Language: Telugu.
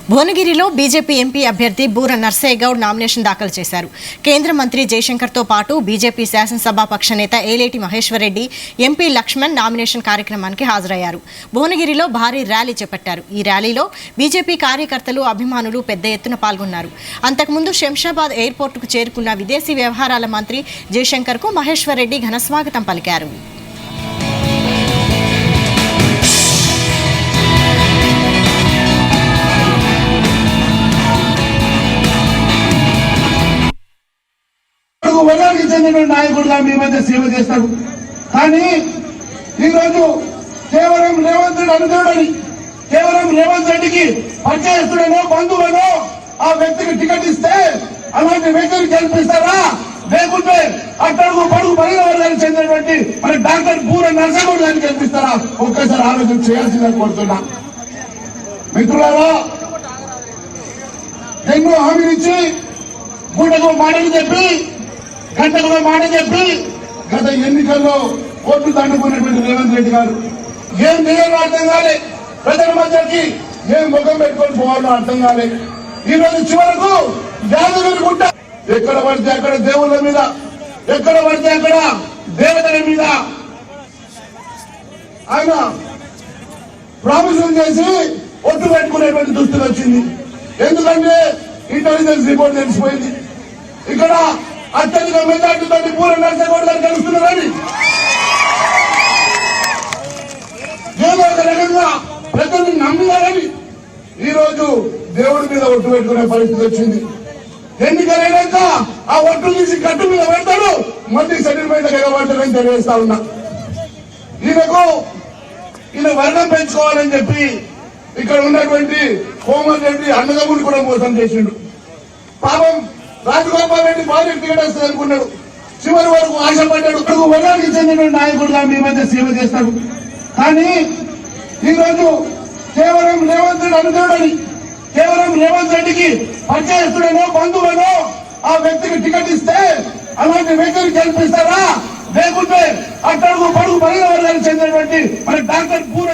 భువనగిరిలో బీజేపీ ఎంపీ అభ్యర్థి బూర నర్సయ్య గౌడ్ నామినేషన్ దాఖలు చేశారు. కేంద్ర మంత్రి జయశంకర్తో పాటు బీజేపీ శాసనసభాపక్ష నేత ఏలేటి మహేశ్వర్ రెడ్డి, ఎంపీ లక్ష్మణ్ నామినేషన్ కార్యక్రమానికి హాజరయ్యారు. భువనగిరిలో భారీ ర్యాలీ చేపట్టారు. ఈ ర్యాలీలో బీజేపీ కార్యకర్తలు, అభిమానులు పెద్ద ఎత్తున పాల్గొన్నారు. అంతకుముందు శంషాబాద్ ఎయిర్పోర్టుకు చేరుకున్న విదేశీ వ్యవహారాల మంత్రి జయశంకర్కు మహేశ్వర్ రెడ్డి ఘనస్వాగతం పలికారు. వర్గానికి చెందిన నాయకుడుగా మీ మధ్య సేవ చేస్తాడు. కానీ ఈరోజు కేవలం రేవంత్ రెడ్డి అనుచరుడని, కేవలం రేవంత్ రెడ్డికి పరిచయస్తుడనో బంధువునో ఆ వ్యక్తికి టికెట్ ఇస్తే అలాంటి వ్యక్తిని గెలిపిస్తారా, లేకుంటే అట్టడుగు పడుగు బలిన వర్గానికి చెందినటువంటి మన డాక్టర్ బూర నర్సయ్య గౌడ్ గారిని గెలిపిస్తారా? ఒక్కసారి ఆలోచన చేయాల్సిందని కోరుతున్నా. మిత్రులారా, ఎన్నో హామీనిచ్చి గుండెకు మాటలు చెప్పి గంటకు మాట చెప్పి గత ఎన్నికల్లో ఓట్లు దండుకున్నటువంటి రేవంత్ రెడ్డి గారు ఏం చేయాలో అర్థం కాలే, ప్రజల మధ్యకి ఏం ముఖం పెట్టుకొని పోవాలో అర్థం కాలే. ఈ రోజు చివరకు యాదగిరిగుట్ట ఎక్కడ పడితే అక్కడ దేవుళ్ళ మీద, ఎక్కడ పడితే అక్కడ దేవతల మీద ఆయన ప్రామిషన్ చేసి ఒట్టు పెట్టుకునేటువంటి దుస్థితి వచ్చింది. ఎందుకంటే ఇంటెలిజెన్స్ రిపోర్ట్ తెలిసిపోయింది. ఇక్కడ అత్యధిక మెజార్టీతో బూర నర్సయ్య గౌడ్ గారు గెలుస్తున్నారని ఏదో ఒక రకంగా ప్రజల్ని నమ్మినారని ఈ రోజు దేవుడి మీద ఒట్టు పెట్టుకునే పరిస్థితి వచ్చింది. ఎన్నికలైనాక ఆ ఒట్టు తీసి కట్టు మీద పెడతాడు, మళ్ళీ సెటిల్ మీద ఎగబడతాడని తెలియజేస్తా ఉన్నా. ఈయన వర్ణం పెంచుకోవాలని చెప్పి ఇక్కడ ఉన్నటువంటి కోమల్ రెడ్డి అన్నదమ్ముని కూడా మోసం చేసిండు. పాపం రాజగోపాల్ రెడ్డి భార్య టికెట్ వస్తుంది అనుకున్నాడు, చివరి వరకు ఆశపడ్డాడు. వర్గానికి చెందిన నాయకుడుగా మీ మధ్య సేవ చేస్తాడు. కానీ ఈరోజు కేవలం రేవంత్ రెడ్డి అనుచరుడని, కేవలం రేవంత్ రెడ్డికి పరిచయస్తుడనో బంధువునో ఆ వ్యక్తికి టికెట్ ఇస్తే అలాంటి వ్యక్తిని గెలిపిస్తారా, లేకుంటే అట్టడుగు పడుగు బలిన వర్గానికి చెందినటువంటి మన డాక్టర్ బూర